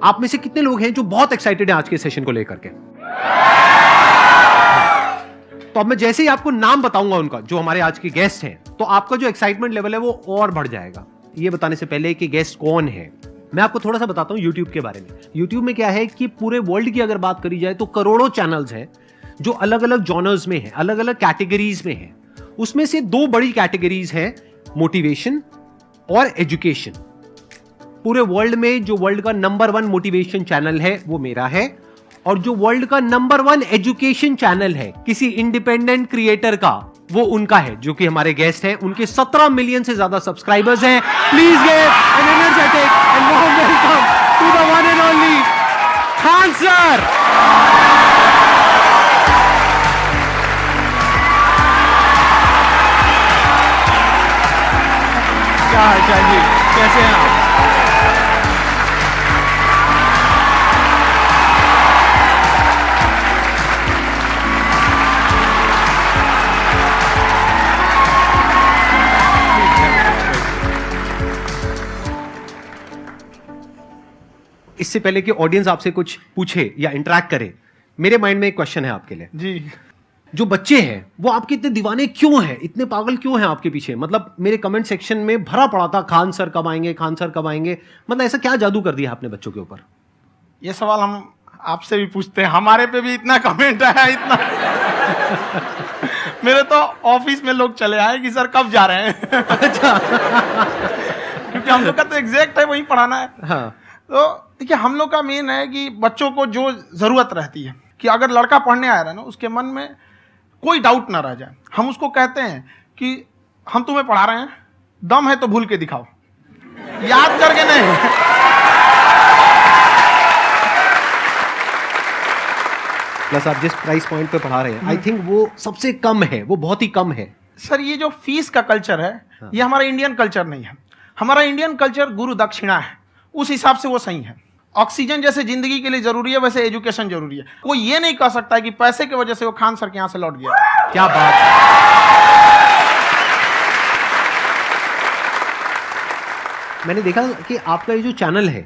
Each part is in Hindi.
आप में से कितने लोग हैं जो बहुत एक्साइटेड हैं आज के सेशन को लेकर के? तो अब मैं जैसे ही आपको नाम बताऊंगा उनका, जो हमारे आज के गेस्ट हैं, तो आपका जो एक्साइटमेंट लेवल है वो और बढ़ जाएगा। ये बताने से पहले कि गेस्ट कौन है, मैं आपको थोड़ा सा बताता हूं YouTube के बारे में। YouTube में क्या है कि पूरे वर्ल्ड की अगर बात करी जाए तो करोड़ों चैनल्स हैं जो अलग अलग जॉनर्स में हैं, अलग अलग कैटेगरीज में हैं। उसमें से दो बड़ी कैटेगरीज हैं, मोटिवेशन और एजुकेशन। पूरे वर्ल्ड में जो वर्ल्ड का नंबर 1 मोटिवेशन चैनल है वो मेरा है, और जो वर्ल्ड का नंबर 1 एजुकेशन चैनल है किसी इंडिपेंडेंट क्रिएटर का, वो उनका है, जो कि हमारे गेस्ट हैं। उनके 17 मिलियन से ज्यादा सब्सक्राइबर्स हैं। Please give an energetic and warm welcome to the one and only Khan sir. क्या हाल चाल जी, कैसे हैं आप? इससे पहले कि ऑडियंस आपसे कुछ पूछे या इंटरेक्ट करे, मेरे माइंड में एक क्वेश्चन है आपके लिए जी। जो बच्चे हैं वो आपके इतने दीवाने क्यों हैं, इतने पागल क्यों हैं आपके पीछे? मतलब मेरे कमेंट सेक्शन में भरा पड़ा था, खान सर कब आएंगे, खान सर कब आएंगे। मतलब ऐसा क्या जादू कर दिया आपने बच्चों के ऊपर? ये सवाल हम आपसे भी पूछते हैं, हमारे पे भी इतना कमेंट आया, इतना मेरे तो ऑफिस में लोग चले आए कि सर कब जा रहे हैं। अच्छा। क्योंकि हम लोग का तो एग्जैक्ट है, वही पढ़ाना है। हाँ। तो देखिए, हम लोग का मेन है कि बच्चों को जो जरूरत रहती है कि अगर लड़का पढ़ने आ रहा है ना, उसके मन में कोई डाउट ना रह जाए। हम उसको कहते हैं कि हम तुम्हें पढ़ा रहे हैं, दम है तो भूल के दिखाओ, याद करके नहीं। प्लस आप जिस प्राइस पॉइंट पे पढ़ा रहे हैं, आई थिंक वो सबसे कम है, वो बहुत ही कम है। सर ये जो फीस का कल्चर है, ये हमारा इंडियन कल्चर नहीं है। हमारा इंडियन कल्चर गुरु दक्षिणा है, उस हिसाब से वो सही है। ऑक्सीजन जैसे जिंदगी के लिए जरूरी है, वैसे एजुकेशन जरूरी है। कोई ये नहीं कह सकता है कि पैसे की वजह से वो खान सर के यहां से लौट गया। क्या बात है। मैंने देखा कि आपका ये जो चैनल है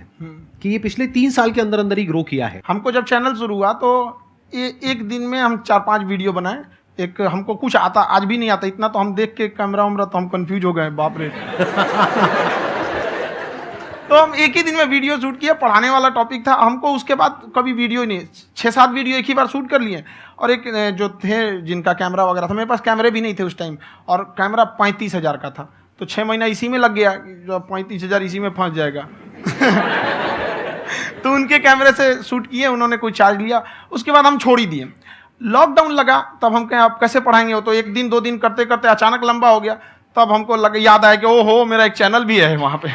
कि ये पिछले 3 साल के अंदर अंदर ही ग्रो किया है। हमको जब चैनल शुरू हुआ तो एक दिन में हम 4-5 वीडियो बनाए। एक हमको कुछ आता, आज भी नहीं आता इतना, तो हम देख के कैमरा वैमरा तो हम कंफ्यूज हो गए, बाप रे। तो हम एक ही दिन में वीडियो शूट किया, पढ़ाने वाला टॉपिक था हमको। उसके बाद कभी वीडियो ही नहीं, 6-7 वीडियो एक ही बार शूट कर लिए। और एक जो थे जिनका कैमरा वगैरह था, मेरे पास कैमरे भी नहीं थे उस टाइम, और कैमरा 35,000 का था, तो 6 महीना इसी में लग गया। जो 35,000 इसी में फंस जाएगा। तो उनके कैमरे से शूट किए, उन्होंने कोई चार्ज लिया, उसके बाद हम छोड़ ही दिए। लॉकडाउन लगा, तब हम कहें आप कैसे पढ़ाएंगे, वो तो 1 दिन 2 दिन करते करते अचानक लंबा हो गया। तब हमको याद आया कि ओहो, मेरा एक चैनल भी है वहाँ पे।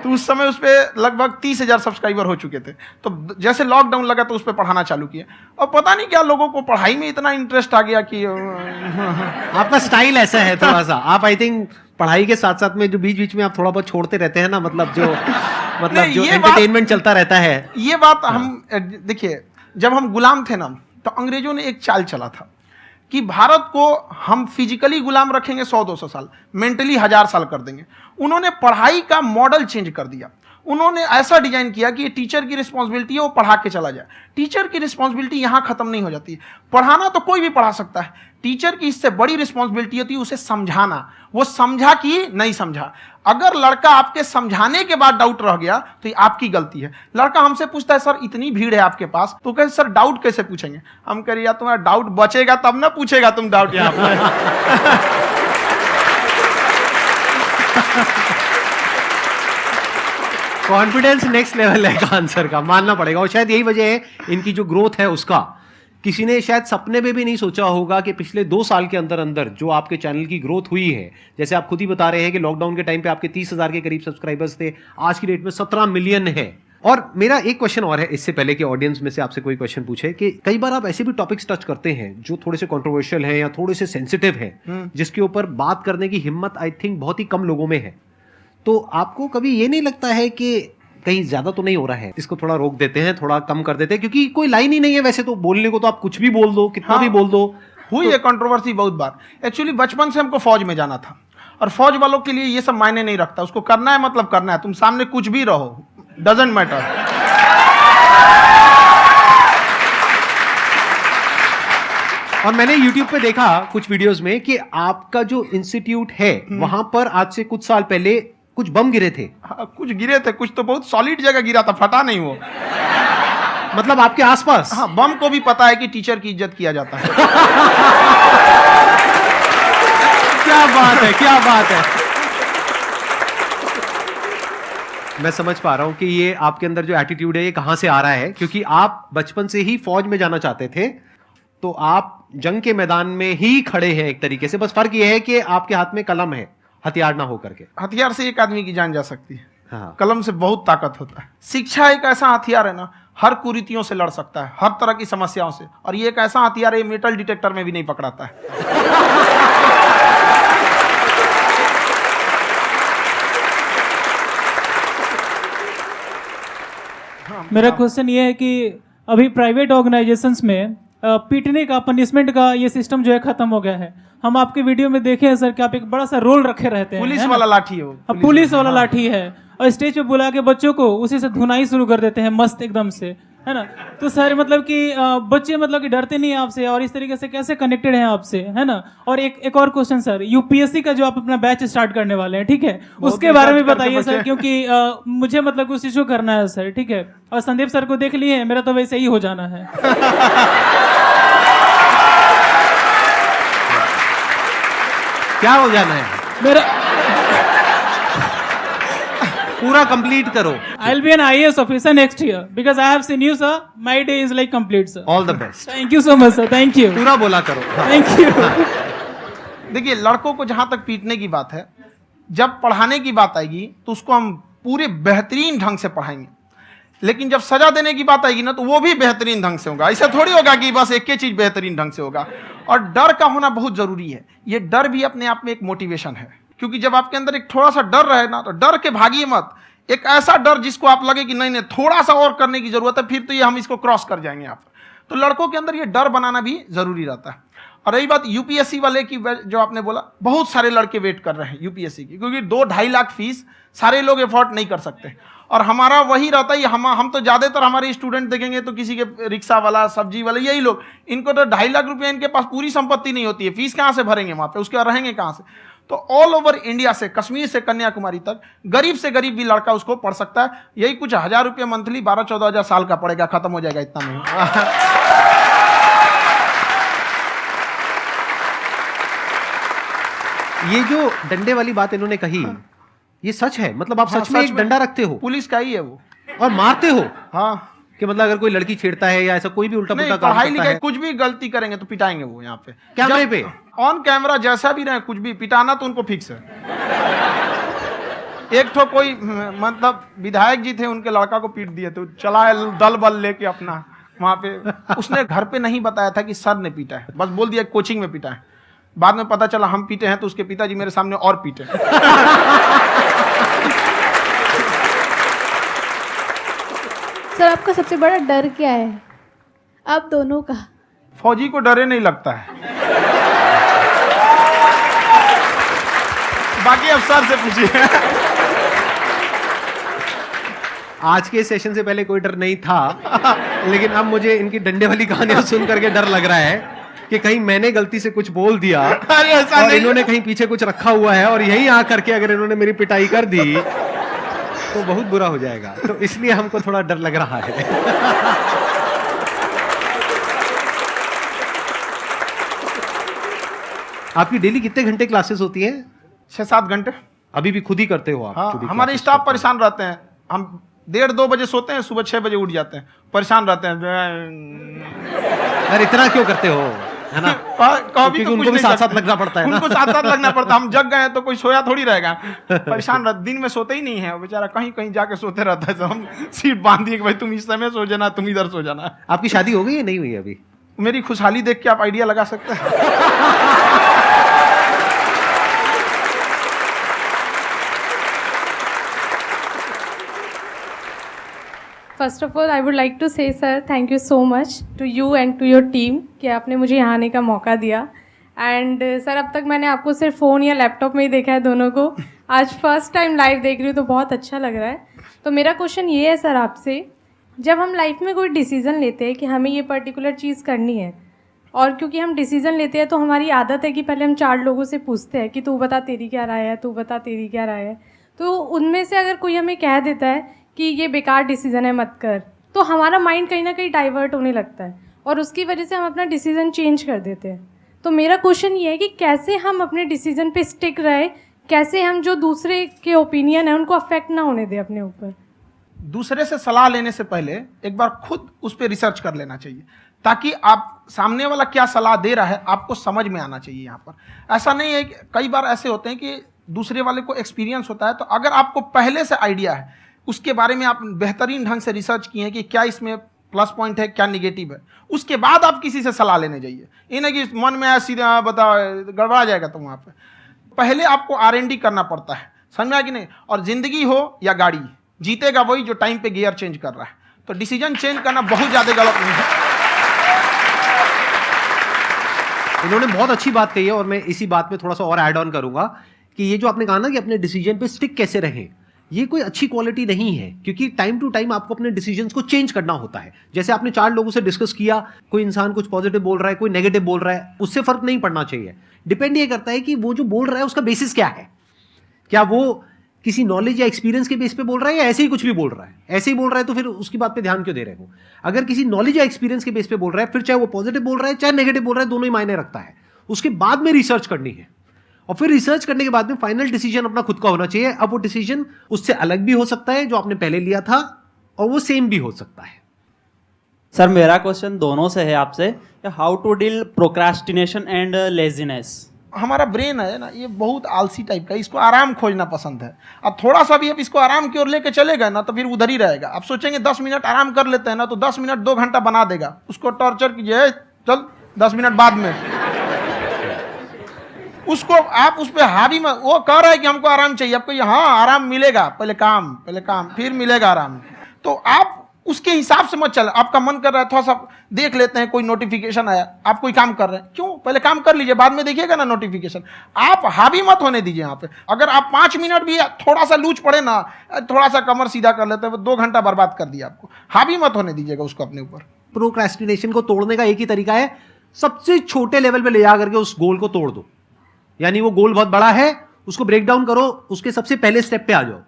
तो उस समय उस पर लगभग 30,000 सब्सक्राइबर हो चुके थे। तो जैसे लॉकडाउन लगा तो उस पर पढ़ाना चालू किया, और पता नहीं क्या लोगों को पढ़ाई में इतना इंटरेस्ट आ गया कि आपका स्टाइल ऐसा है थोड़ा सा। आप आई थिंक पढ़ाई के साथ साथ में जो बीच बीच में आप थोड़ा बहुत छोड़ते रहते हैं ना, मतलब जो एंटरटेनमेंट चलता रहता है। ये बात हम देखिए, जब हम गुलाम थे ना, तो अंग्रेजों ने एक चाल चला था कि भारत को हम फिजिकली गुलाम रखेंगे 100-200 साल, मेंटली 1000 साल कर देंगे। उन्होंने पढ़ाई का मॉडल चेंज कर दिया। उन्होंने ऐसा डिजाइन किया कि टीचर की रिस्पॉन्सिबिलिटी है वो पढ़ा के चला जाए। टीचर की रिस्पॉन्सिबिलिटी यहाँ खत्म नहीं हो जाती है। पढ़ाना तो कोई भी पढ़ा सकता है, टीचर की इससे बड़ी रिस्पॉन्सिबिलिटी होती है उसे समझाना। वो समझा कि नहीं समझा। अगर लड़का आपके समझाने के बाद डाउट रह गया तो ये आपकी गलती है। लड़का हमसे पूछता है सर इतनी भीड़ है आपके पास, तो कहते सर डाउट कैसे पूछेंगे? हम कह रहे यार तुम्हारा डाउट बचेगा तब ना पूछेगा तुम डाउट यहाँ पर। कॉन्फिडेंस नेक्स्ट लेवल है खान सर का, मानना पड़ेगा। और शायद यही वजह है इनकी जो ग्रोथ है उसका। किसी ने शायद सपने में भी नहीं सोचा होगा कि पिछले 2 साल के अंदर अंदर जो आपके चैनल की ग्रोथ हुई है, जैसे आप खुद ही बता रहे हैं कि लॉकडाउन के टाइम पे आपके 30,000 के करीब सब्सक्राइबर्स थे, आज की डेट में 17 मिलियन है। और मेरा एक क्वेश्चन और है, इससे पहले कि ऑडियंस में से आपसे कोई क्वेश्चन पूछे, कि कई बार आप ऐसे भी टॉपिक्स टच करते हैं जो थोड़े से कंट्रोवर्शियल हैं या थोड़े से सेंसिटिव हैं, जिसके ऊपर बात करने की हिम्मत आई थिंक बहुत ही कम लोगों में है। तो आपको कभी ये नहीं लगता है कि कहीं ज्यादा तो नहीं हो रहा है, इसको थोड़ा रोक देते हैं, थोड़ा कम कर देते हैं? क्योंकि कोई लाइन ही नहीं है वैसे तो बोलने को, तो आप कुछ भी बोल दो, कितना भी बोल दो। हुई है कंट्रोवर्सी बहुत बार। एक्चुअली बचपन से हमको फौज में जाना था, और फौज वालों के लिए ये सब मायने नहीं रखता। उसको करना है मतलब करना है, तुम सामने कुछ भी रहो, डजंट मैटर। और मैंने YouTube पे देखा कुछ वीडियोस में कि आपका जो इंस्टीट्यूट है वहां पर आज से कुछ साल पहले कुछ बम गिरे थे। हाँ, कुछ गिरे थे, कुछ तो बहुत सॉलिड जगह गिरा था, फटा नहीं वो। मतलब आपके आसपास। हाँ, बम को भी पता है कि टीचर की इज्जत किया जाता है। क्या बात है, क्या बात है। मैं समझ पा रहा हूं कि ये आपके अंदर जो एटीट्यूड है ये कहां से आ रहा है, क्योंकि आप बचपन से ही फौज में जाना चाहते थे, तो आप जंग के मैदान में ही खड़े हैं एक तरीके से। बस फर्क ये है कि आपके हाथ में कलम है, हथियार ना हो करके। हथियार से एक आदमी की जान जा सकती है, हाँ। कलम से बहुत ताकत होता है। शिक्षा एक ऐसा हथियार है ना, हर कुरीतियों से लड़ सकता है, हर तरह की समस्याओं से। और ये एक ऐसा हथियार है, मेटल डिटेक्टर में भी नहीं पकड़ाता है। मेरा क्वेश्चन ये है कि अभी प्राइवेट ऑर्गेनाइजेशंस में पीटने का, पनिशमेंट का ये सिस्टम जो है खत्म हो गया है। हम आपके वीडियो में देखे हैं सर कि आप एक बड़ा सा रोल रखे रहते हैं, पुलिस है ना? वाला लाठी है वो, पुलिस वाला लाठी है, और स्टेज पे बुला के बच्चों को उसी से धुनाई शुरू कर देते हैं मस्त एकदम से, है ना? तो सर मतलब कि बच्चे मतलब कि डरते नहीं हैं आपसे, और इस तरीके से कैसे कनेक्टेड हैं आपसे, है ना? और एक और क्वेश्चन सर, यूपीएससी का जो आप अपना बैच स्टार्ट करने वाले हैं, ठीक है, उसके बारे में बताइए सर, क्योंकि मुझे मतलब उस चीज को करना है सर, ठीक है? और संदीप सर को देख लिए, मेरा तो वैसे ही हो जाना है। क्या हो जाना है? मेरा पूरा कंप्लीट करो। I'll be an IAS officer next year because I have seen you, sir. My day is like complete, sir. All the best. Thank you so much, sir. Thank you. पूरा बोला करो। Thank you. देखिए, लड़कों को जहां तक पीटने की बात है, जब पढ़ाने की बात आएगी तो उसको हम पूरे बेहतरीन ढंग से पढ़ाएंगे। लेकिन जब सजा देने की बात आएगी ना, तो वो भी बेहतरीन ढंग से होगा। ऐसा थोड़ी होगा कि बस एक ही चीज बेहतरीन ढंग से होगा। और डर का होना बहुत जरूरी है। ये डर भी अपने आप में एक मोटिवेशन है, क्योंकि जब आपके अंदर एक थोड़ा सा डर रहे ना, तो डर के भागिए मत। एक ऐसा डर जिसको आप लगे कि नहीं नहीं थोड़ा सा और करने की जरूरत है, फिर तो ये हम इसको क्रॉस कर जाएंगे यहाँ पर। तो लड़कों के अंदर ये डर बनाना भी जरूरी रहता है। और रही बात यूपीएससी वाले की, जो आपने बोला, बहुत सारे लड़के वेट कर रहे हैं यूपीएससी की, क्योंकि 2-2.5 लाख फीस सारे लोग एफोर्ड नहीं कर सकते। और हमारा वही रहता है, हम तो ज्यादातर हमारे स्टूडेंट देखेंगे तो किसी के रिक्शा वाला, सब्जी वाला, यही लोग, इनको तो 2.5 लाख रुपया, इनके पास पूरी संपत्ति नहीं होती है, फीस कहाँ से भरेंगे वहां पे, उसके बाद रहेंगे कहाँ से? तो ऑल ओवर इंडिया से, कश्मीर से कन्याकुमारी तक, गरीब से गरीब भी लड़का उसको पढ़ सकता है। यही कुछ 1000 रुपये मंथली, 12-14 हजार साल का पड़ेगा, खत्म हो जाएगा इतना में। ये जो डंडे वाली बात इन्होंने कही, ये सच है? मतलब आप हाँ, सच में एक डंडा रखते हो पुलिस का ही है वो, और मारते हो? हाँ। कि मतलब अगर कोई लड़की छेड़ता है या ऐसा कोई भी उल्टा पुल्टा काम पढ़ाई करता लिखाई है, कुछ भी गलती करेंगे तो पिटाएंगे वो यहाँ पे, कैमरे पे, ऑन कैमरा, जैसा भी रहे, कुछ भी पिटाना तो उनको फिक्स है। एक तो कोई मतलब विधायक जी थे, उनके लड़का को पीट दिए, तो चला है दल बल लेके अपना वहां पे। उसने घर पे नहीं बताया था कि सर ने पीटा है, बस बोल दिया कोचिंग में पीटा है। बाद में पता चला हम पीटे हैं, तो उसके पिताजी मेरे सामने और पीटे। सर आपका सबसे बड़ा डर क्या है, आप दोनों का? फौजी को डरे नहीं लगता है, बाकी अफसर से पूछिए। आज के सेशन से पहले कोई डर नहीं था, लेकिन अब मुझे इनकी डंडे वाली कहानियां सुन करके डर लग रहा है कि कहीं मैंने गलती से कुछ बोल दिया अरे ऐसा और नहीं। इन्होंने कहीं पीछे कुछ रखा हुआ है, और यही आ करके अगर इन्होंने मेरी पिटाई कर दी तो बहुत बुरा हो जाएगा। तो इसलिए हमको थोड़ा डर लग रहा है। आपकी डेली कितने घंटे क्लासेस होती हैं? 6-7 घंटे। अभी भी खुद ही करते हो आप? हाँ, खुद ही हमारे classes स्टाफ करते हो? परेशान रहते हैं। हम 1:30-2 बजे सोते हैं, सुबह 6 बजे उठ जाते हैं, परेशान रहते हैं। यार इतना क्यों करते हो, है ना? कभी तो उनको भी साथ साथ लगना पड़ता है ना? उनको साथ साथ लगना पड़ता है। हम जग गए तो कोई सोया थोड़ी रहेगा, परेशान रहते, दिन में सोते ही नहीं है बेचारा, कहीं कहीं जाके सोते रहता है। तो हम सीट बांध दिए कि भाई तुम इस समय सो जाना, तुम इधर सो जाना। आपकी शादी हो गई या नहीं हुई अभी? मेरी खुशहाली देख के आप आइडिया लगा सकते हैं। First of all I would like to say sir thank you so much to you and to your team कि आपने मुझे यहाँ आने का मौका दिया। एंड सर अब तक मैंने आपको सिर्फ फ़ोन या लैपटॉप में ही देखा है दोनों को, आज फर्स्ट टाइम लाइव देख रही हूँ तो बहुत अच्छा लग रहा है। तो मेरा क्वेश्चन ये है सर आपसे, जब हम लाइफ में कोई डिसीज़न लेते हैं कि हमें ये पर्टिकुलर चीज़ करनी है और क्योंकि हम डिसीज़न लेते हैं तो हमारी आदत है कि पहले हम 4 लोगों से पूछते हैं कि तू बता तेरी क्या राय है, तू बता तेरी क्या राय है। तो उनमें से अगर कोई हमें कह देता है कि ये बेकार डिसीज़न है मत कर, तो हमारा माइंड कहीं ना कहीं डाइवर्ट होने लगता है और उसकी वजह से हम अपना डिसीज़न चेंज कर देते हैं। तो मेरा क्वेश्चन ये है कि कैसे हम अपने डिसीज़न पे स्टिक रहे, कैसे हम जो दूसरे के ओपिनियन है उनको अफेक्ट ना होने दें अपने ऊपर। दूसरे से सलाह लेने से पहले एक बार खुद उस पर रिसर्च कर लेना चाहिए, ताकि आप सामने वाला क्या सलाह दे रहा है आपको समझ में आना चाहिए। यहाँ पर ऐसा नहीं है कि कई बार ऐसे होते हैं कि दूसरे वाले को एक्सपीरियंस होता है, तो अगर आपको पहले से आइडिया है, उसके बारे में आप बेहतरीन ढंग से रिसर्च किए हैं कि क्या इसमें प्लस पॉइंट है क्या निगेटिव है, उसके बाद आप किसी से सलाह लेने जाइए। ये नहीं कि मन में आया सीधा बता गड़बड़ा जाएगा। तो वहाँ पे पहले आपको R&D करना पड़ता है, समझ में आया कि नहीं। और जिंदगी हो या गाड़ी, जीतेगा वही जो टाइम पे गियर चेंज कर रहा है। तो डिसीजन चेंज करना बहुत ज़्यादा गलत नहीं है। इन्होंने बहुत अच्छी बात कही है और मैं इसी बात में थोड़ा सा और ऐड ऑन करूंगा कि ये जो आपने कहा ना कि अपने डिसीजन पे स्टिक कैसे रहें, ये कोई अच्छी क्वालिटी नहीं है, क्योंकि टाइम टू टाइम आपको अपने डिसीजंस को चेंज करना होता है। जैसे आपने 4 लोगों से डिस्कस किया, कोई इंसान कुछ पॉजिटिव बोल रहा है, कोई नेगेटिव बोल रहा है, उससे फर्क नहीं पड़ना चाहिए। डिपेंड ये करता है कि वो जो बोल रहा है उसका बेसिस क्या है। क्या वो किसी नॉलेज या एक्सपीरियंस के बेस पे बोल रहा है या ऐसे ही कुछ भी बोल रहा है? ऐसे ही बोल रहा है तो फिर उसकी बात पे ध्यान क्यों दे रहे हो? अगर किसी नॉलेज या एक्सपीरियंस के बेस पे बोल रहा है, फिर चाहे वो पॉजिटिव बोल रहा है चाहे नेगेटिव बोल रहा है, दोनों ही मायने रखता है। उसके बाद में रिसर्च करनी है और फिर रिसर्च करने के बाद में फाइनल डिसीजन अपना खुद का होना चाहिए। अब वो डिसीजन उससे अलग भी हो सकता है जो आपने पहले लिया था, और वो सेम भी हो सकता है। सर मेरा क्वेश्चन दोनों से है आपसे, how to deal procrastination and laziness. हमारा ब्रेन है ना, ये बहुत आलसी टाइप का है, इसको आराम खोजना पसंद है। अब थोड़ा सा भी अब इसको आराम की ओर लेके चले गए ना तो फिर उधर ही रहेगा। आप सोचेंगे 10 मिनट आराम कर लेते हैं ना, तो 10 मिनट 2 घंटा बना देगा। उसको टॉर्चर कीजिए, चल 10 मिनट बाद में उसको आप उस पर हावी में, वो कह रहा है कि हमको आराम चाहिए, आपको हाँ आराम मिलेगा, पहले काम फिर मिलेगा आराम। तो आप उसके हिसाब से मत चल। आपका मन कर रहा है थोड़ा सा देख लेते हैं, कोई नोटिफिकेशन आया, आप कोई काम कर रहे हैं, क्यों पहले काम कर लीजिए, बाद में देखिएगा ना नोटिफिकेशन। आप हावी मत होने दीजिए यहाँ पे। अगर आप 5 मिनट भी थोड़ा सा लूज पड़े ना, थोड़ा सा कमर सीधा कर लेते हैं, 2 घंटा बर्बाद कर दिया आपको। हावी मत होने दीजिएगा उसको अपने ऊपर। प्रोक्रेस्टिनेशन को तोड़ने का एक ही तरीका है, सबसे छोटे लेवल पे ले जा करके उस गोल को तोड़ दो। यानी वो गोल बहुत बड़ा है, उसको ब्रेक डाउन करो, उसके सबसे पहले स्टेप पे आ जाओ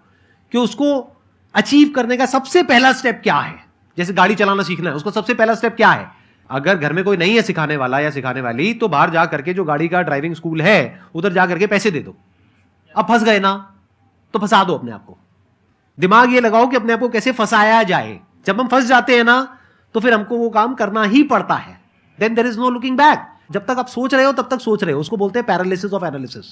कि उसको अचीव करने का सबसे पहला स्टेप क्या है। जैसे गाड़ी चलाना सीखना है, उसका सबसे पहला स्टेप क्या है। अगर घर में कोई नहीं है सिखाने वाला या सिखाने वाली, तो बाहर जा करके जो गाड़ी का ड्राइविंग स्कूल है उधर जा करके पैसे दे दो। अब फंस गए ना तो फंसा दो अपने आप को। दिमाग ये लगाओ कि अपने आप को कैसे फंसाया जाए। जब हम फंस जाते हैं ना तो फिर हमको वो काम करना ही पड़ता है। Then there is no looking back. जब तक आप सोच रहे हो तब तक सोच रहे हो, उसको बोलते हैं पैरालिसिस ऑफ एनालिसिस,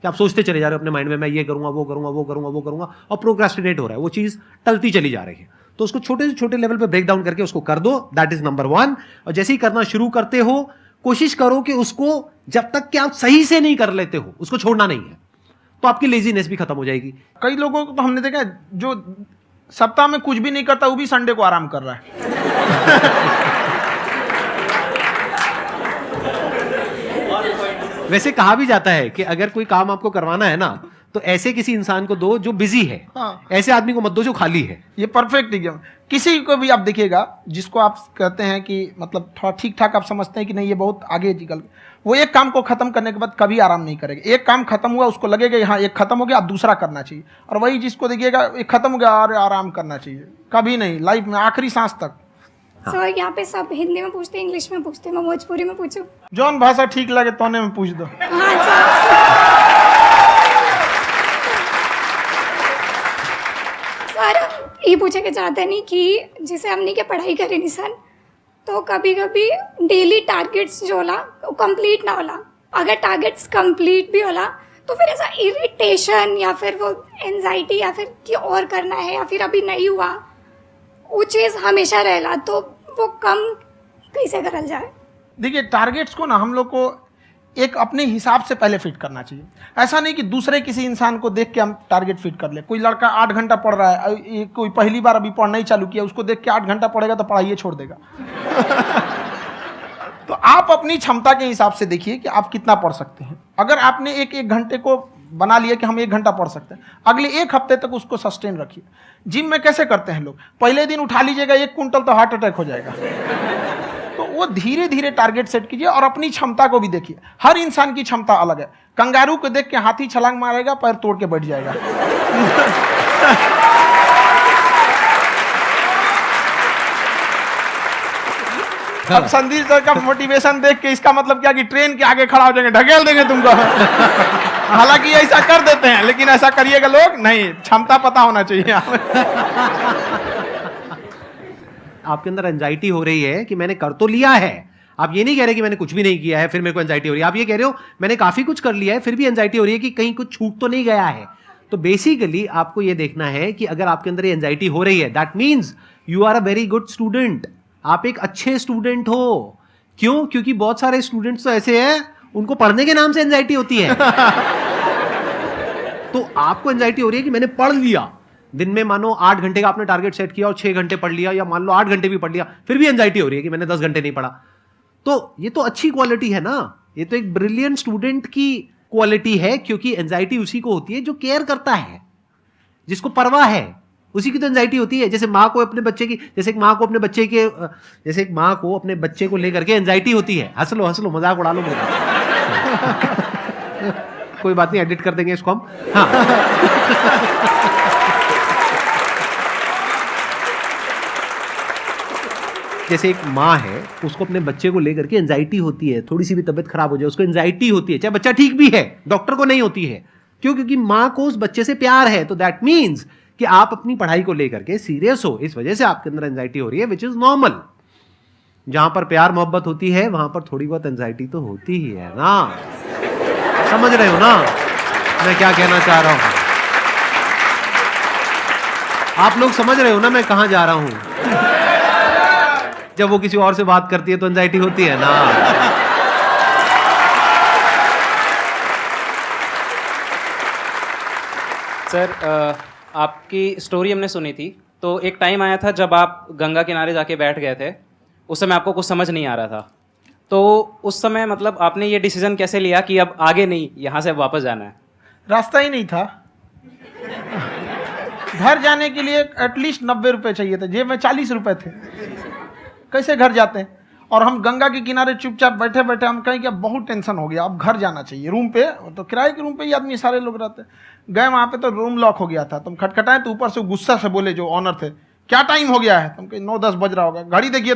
कि आप सोचते चले जा रहे हो अपने माइंड में, मैं ये करूंगा वो करूंगा वो करूंगा वो करूंगा, और प्रोक्रेस्टिनेट हो रहा है, वो चीज टलती चली जा रही है। तो उसको छोटे से छोटे लेवल पे ब्रेक डाउन करके उसको कर दो, दैट इज नंबर 1। और जैसे ही करना शुरू करते हो, कोशिश करो कि उसको जब तक कि आप सही से नहीं कर लेते हो उसको छोड़ना नहीं है, तो आपकी लेजीनेस भी खत्म हो जाएगी। कई लोगों को तो हमने देखा है जो सप्ताह में कुछ भी नहीं करता, वो भी संडे को आराम कर रहा है। वैसे कहा भी जाता है कि अगर कोई काम आपको करवाना है ना तो ऐसे किसी इंसान को दो जो बिजी है। हाँ। ऐसे आदमी को मत दो जो खाली है। ये परफेक्ट एग्जाम। किसी को भी आप देखिएगा जिसको आप कहते हैं कि मतलब थोड़ा ठीक ठाक आप समझते हैं कि नहीं ये बहुत आगे निकल, वो एक काम को खत्म करने के बाद कभी आराम नहीं करेगा। एक काम खत्म हुआ उसको लगेगा हाँ एक खत्म हो गया, अब दूसरा करना चाहिए। और वही जिसको देखिएगा एक खत्म हो गया और आराम करना चाहिए, कभी नहीं, लाइफ में आखिरी सांस तक। सर यहाँ पे सब हिंदी में पूछते हैं, इंग्लिश में पूछते हैं, मैं भोजपुरी में पूछूं? जौन भाषा ठीक लगे तोने में पूछ दो। हाँ सर। सर ये पूछे के चाहते नहीं कि जैसे हमने के पढ़ाई करी नहीं सर, तो कभी कभी डेली टारगेट्स जो होला वो कंप्लीट ना होला। अगर टारगेट्स कंप्लीट भी होला तो फिर ऐसा इरिटेशन या फिर वो एंजाइटी या फिर कि और करना है या फिर अभी नहीं हुआ, वो चीज़ हमेशा रहेला। तो वो कम कैसे करल जाए? देखिए टारगेट्स को ना हम लोग को एक अपने हिसाब से पहले फिट करना चाहिए। ऐसा नहीं कि दूसरे किसी इंसान को देख के हम टारगेट फिट कर ले। कोई लड़का 8 घंटा पढ़ रहा है, कोई पहली बार अभी पढ़ना ही चालू किया, उसको देख के 8 घंटा पढ़ेगा तो पढ़ाई छोड़ देगा। तो आप अपनी क्षमता के हिसाब से देखिए कि आप कितना पढ़ सकते हैं। अगर आपने एक घंटे को बना लिया कि हम 1 घंटा पढ़ सकते हैं, अगले 1 हफ्ते तक उसको सस्टेन रखिए। जिम में कैसे करते हैं लोग, पहले दिन उठा लीजिएगा 1 कुंटल तो हार्ट अटैक हो जाएगा। तो वो धीरे धीरे टारगेट सेट कीजिए और अपनी क्षमता को भी देखिए। हर इंसान की क्षमता अलग है। कंगारू को देख के हाथी छलांग मारेगा, पैर तोड़ के बैठ जाएगा। अब संदीप सर का मोटिवेशन देख के इसका मतलब क्या कि ट्रेन के आगे खड़ा हो जाएंगे, ढकेल देंगे तुमको। हालांकि ऐसा कर देते हैं, लेकिन ऐसा करिएगा लोग नहीं, क्षमता पता होना चाहिए। आपके अंदर एंजाइटी हो रही है कि मैंने कर तो लिया है। आप ये नहीं कह रहे कि मैंने कुछ भी नहीं किया है फिर मेरे को एंजाइटी हो रही है। आप ये कह रहे हो मैंने काफी कुछ कर लिया है फिर भी एंजाइटी हो रही है कि कहीं कुछ छूट तो नहीं गया है। तो बेसिकली आपको ये देखना है कि अगर आपके अंदर ये एंजाइटी हो रही है, that means you are a very good student. आप एक अच्छे स्टूडेंट हो। क्यों? क्योंकि बहुत सारे स्टूडेंट्स तो ऐसे हैं उनको पढ़ने के नाम से एंजाइटी होती है। तो आपको एंजाइटी हो रही है कि मैंने पढ़ लिया, दिन में मानो 8 घंटे का आपने टारगेट सेट किया और 6 घंटे पढ़ लिया, या मान लो 8 घंटे भी पढ़ लिया, फिर भी एंजाइटी हो रही है कि मैंने 10 घंटे नहीं पढ़ा। तो ये तो अच्छी क्वालिटी है ना, ये तो एक ब्रिलियंट स्टूडेंट की क्वालिटी है, क्योंकि एंजाइटी उसी को होती है जो केयर करता है, जिसको परवाह है, उसी की तो एंजाइटी होती है। जैसे माँ को अपने बच्चे की, जैसे एक माँ को अपने बच्चे के, जैसे एक माँ को अपने बच्चे को लेकर के एंजाइटी होती है। हंस लो मजाक उड़ा लो मेरा। कोई बात नहीं, एडिट कर देंगे इसको हम। हाँ। जैसे एक माँ है, उसको अपने बच्चे को लेकर के एंजाइटी होती है, थोड़ी सी भी तबीयत खराब हो जाए उसको एंजाइटी होती है, चाहे बच्चा ठीक भी है, डॉक्टर को नहीं होती है। क्यों? क्योंकि माँ को उस बच्चे से प्यार है। तो दैट मीन्स कि आप अपनी पढ़ाई को लेकर के सीरियस हो, इस वजह से आपके अंदर एंजाइटी हो रही है, विच इज नॉर्मल। जहां पर प्यार मोहब्बत होती है वहां पर थोड़ी बहुत एंजाइटी तो होती ही है ना। समझ रहे हो ना मैं क्या कहना चाह रहा हूं? आप लोग समझ रहे हो ना मैं कहां जा रहा हूं? जब वो किसी और से बात करती है तो एंजाइटी होती है ना। सर, आपकी स्टोरी हमने सुनी थी, तो एक टाइम आया था जब आप गंगा किनारे जाके बैठ गए थे। उस समय आपको कुछ समझ नहीं आ रहा था, तो उस समय मतलब आपने ये डिसीजन कैसे लिया कि अब आगे नहीं, यहाँ से वापस जाना है? रास्ता ही नहीं था। घर जाने के लिए एटलीस्ट 90 रुपए चाहिए थे, जेब में 40 रुपए थे। कैसे घर जाते हैं? और हम गंगा के किनारे चुपचाप बैठे बैठे हम कहें कि अब बहुत टेंशन हो गया, अब घर जाना चाहिए। रूम पे, तो किराए के रूम पे ही आदमी सारे लोग रहते। गए वहाँ पे तो रूम लॉक हो गया था। तुम खटखटाए तो ऊपर से गुस्सा से बोले जो ऑनर थे, क्या टाइम हो गया है? तुम कहे 9-10 बज रहा होगा। घड़ी देखिए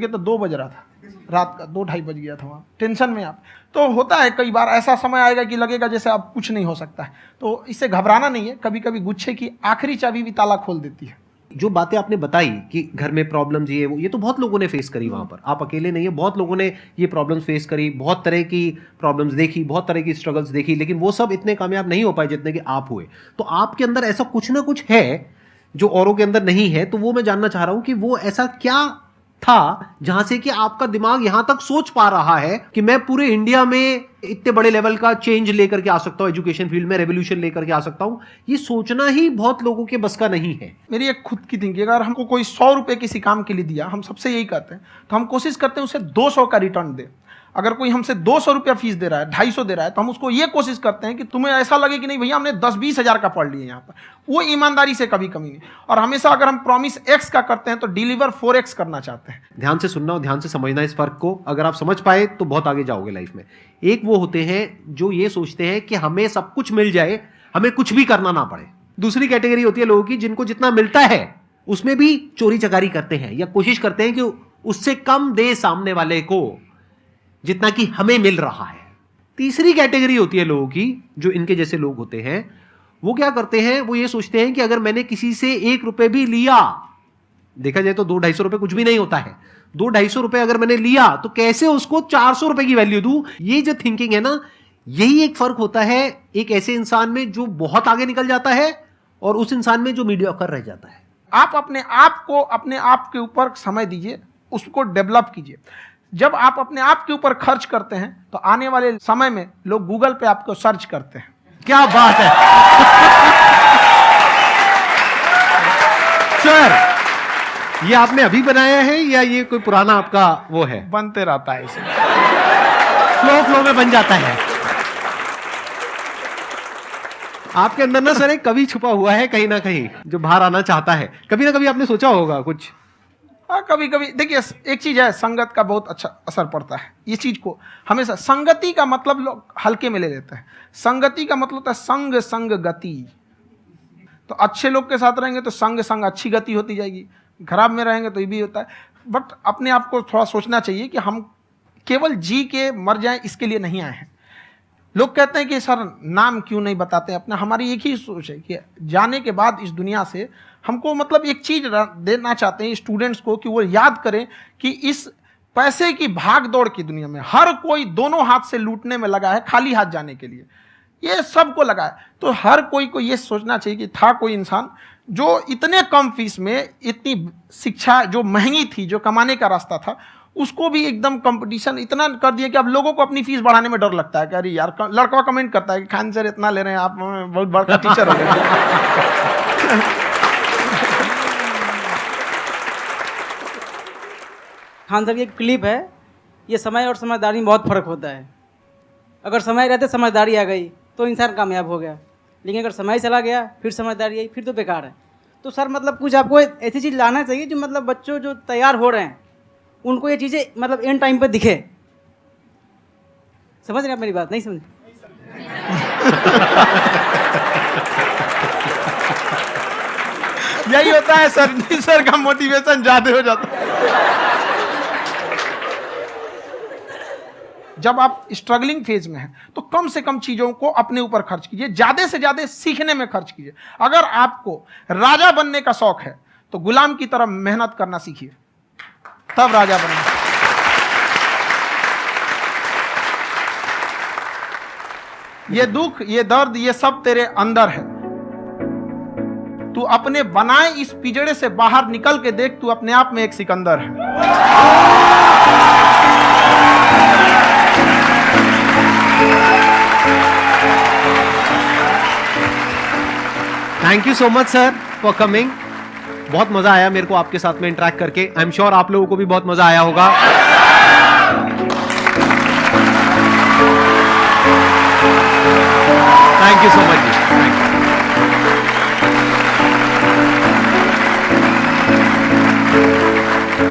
तो 2 बज रहा था रात का, 2-2:30 बज गया था वहाँ। टेंशन में आप तो होता है, कई बार ऐसा समय आएगा कि लगेगा जैसे अब कुछ नहीं हो सकता है। तो इससे घबराना नहीं है। कभी कभी गुच्छे की आखिरी चाबी भी ताला खोल देती है। जो बातें आपने बताई कि घर में प्रॉब्लम्स ये तो बहुत लोगों ने फेस करी वहां पर। आप अकेले नहीं है, बहुत लोगों ने ये प्रॉब्लम्स फेस करी, बहुत तरह की प्रॉब्लम्स देखी, बहुत तरह की स्ट्रगल्स देखी, लेकिन वो सब इतने कामयाब नहीं हो पाए जितने कि आप हुए। तो आपके अंदर ऐसा कुछ ना कुछ है जो औरों के अंदर नहीं है। तो वो मैं जानना चाह रहा हूं कि वो ऐसा क्या था जहां से कि आपका दिमाग यहां तक सोच पा रहा है कि मैं पूरे इंडिया में इतने बड़े लेवल का चेंज लेकर के आ सकता हूं, एजुकेशन फील्ड में रेवोल्यूशन लेकर के आ सकता हूं। ये सोचना ही बहुत लोगों के बस का नहीं है। मेरी एक खुद की थिंकिंग, अगर हमको कोई 100 रुपए किसी काम के लिए दिया, हम सबसे यही कहते हैं, तो हम कोशिश करते हैं उसे 200 का रिटर्न दे। अगर कोई हमसे 200 रुपया फीस दे रहा है, 250 दे रहा है, तो हम उसको ये कोशिश करते हैं कि तुम्हें ऐसा लगे कि नहीं भैया हमने 10-20 हज़ार का पढ़ लिया यहाँ पर। वो ईमानदारी से कभी कमी नहीं। और हमेशा अगर हम प्रॉमिस एक्स का करते हैं तो डिलीवर 4x करना चाहते हैं। ध्यान से सुनना और ध्यान से समझना इस फर्क को। अगर आप समझ पाए तो बहुत आगे जाओगे लाइफ में। एक वो होते हैं जो ये सोचते हैं कि हमें सब कुछ मिल जाए, हमें कुछ भी करना ना पड़े। दूसरी कैटेगरी होती है लोगों की जिनको जितना मिलता है उसमें भी चोरी चकारी करते हैं या कोशिश करते हैं कि उससे कम दे सामने वाले को जितना कि हमें मिल रहा है। तीसरी कैटेगरी होती है लोगों की, जो इनके जैसे लोग होते हैं, वो क्या करते हैं, वो ये सोचते हैं कि अगर मैंने किसी से 1 रुपए भी लिया, देखा जाए तो 200-250 रुपए कुछ भी नहीं होता है, 200-250 रुपए अगर मैंने लिया तो कैसे उसको 400 रुपए की वैल्यू दूं। ये जो थिंकिंग है ना, यही एक फर्क होता है एक ऐसे इंसान में जो बहुत आगे निकल जाता है और उस इंसान में जो मीडियोकर रह जाता है। आप अपने आप को अपने आप के ऊपर समय दीजिए, उसको डेवलप कीजिए। जब आप अपने आप के ऊपर खर्च करते हैं तो आने वाले समय में लोग गूगल पे आपको सर्च करते हैं। क्या बात है सर, ये आपने अभी बनाया है या ये कोई पुराना आपका वो है? बनते रहता है इसे, फ्लो में बन जाता है। आपके अंदर ना सर एक कवि छुपा हुआ है कहीं ना कहीं जो बाहर आना चाहता है। कभी ना कभी आपने सोचा होगा कुछ हाँ, कभी कभी देखिए एक चीज है, संगत का बहुत अच्छा असर पड़ता है। ये चीज को हमेशा, संगति का मतलब लोग हल्के में ले लेते हैं। संगति का मतलब होता है संग संग गति। तो अच्छे लोग के साथ रहेंगे तो संग संग अच्छी गति होती जाएगी, खराब में रहेंगे तो ये भी होता है। बट अपने आप को थोड़ा सोचना चाहिए कि हम केवल जी के मर जाएं इसके लिए नहीं आए हैं। लोग कहते हैं कि सर नाम क्यों नहीं बताते अपना। हमारी एक ही सोच है कि जाने के बाद इस दुनिया से हमको मतलब एक चीज देना चाहते हैं स्टूडेंट्स को, कि वो याद करें कि इस पैसे की भाग दौड़ की दुनिया में हर कोई दोनों हाथ से लूटने में लगा है, खाली हाथ जाने के लिए ये सबको लगा है। तो हर कोई को ये सोचना चाहिए कि था कोई इंसान जो इतने कम फीस में इतनी शिक्षा जो महंगी थी, जो कमाने का रास्ता था, उसको भी एकदम कंपटीशन इतना कर दिया कि अब लोगों को अपनी फीस बढ़ाने में डर लगता है कि अरे यार, लड़का कमेंट करता है कि खान सर इतना ले रहे हैं आप, बहुत बड़ा टीचर हो गए। खान सर की एक क्लिप है, ये समय और समझदारी में बहुत फ़र्क होता है। अगर समय रहते समझदारी आ गई तो इंसान कामयाब हो गया, लेकिन अगर समय चला गया फिर समझदारी आई फिर तो बेकार है। तो सर मतलब कुछ आपको ऐसी चीज़ लाना चाहिए जो मतलब बच्चों जो तैयार हो रहे हैं उनको ये चीज़ें मतलब एंड टाइम पे दिखे। समझ रहे हैं आप मेरी बात? नहीं समझ? यही होता है सर, सर का मोटिवेशन ज्यादा हो जाता है। जब आप स्ट्रगलिंग फेज में हैं तो कम से कम चीजों को अपने ऊपर खर्च कीजिए, ज्यादा से ज्यादा सीखने में खर्च कीजिए। अगर आपको राजा बनने का शौक है तो गुलाम की तरह मेहनत करना सीखिए, तब राजा बनेंगे। ये दुख, ये दर्द, ये सब तेरे अंदर है। तू अपने बनाए इस पिंजड़े से बाहर निकल के देख, तू अपने आप में एक सिकंदर है। Thank you so much sir for coming. बहुत मजा आया मेरे को आपके साथ में इंटरेक्ट करके। आई एम श्योर आप लोगों को भी बहुत मजा आया होगा। Thank you so much ji.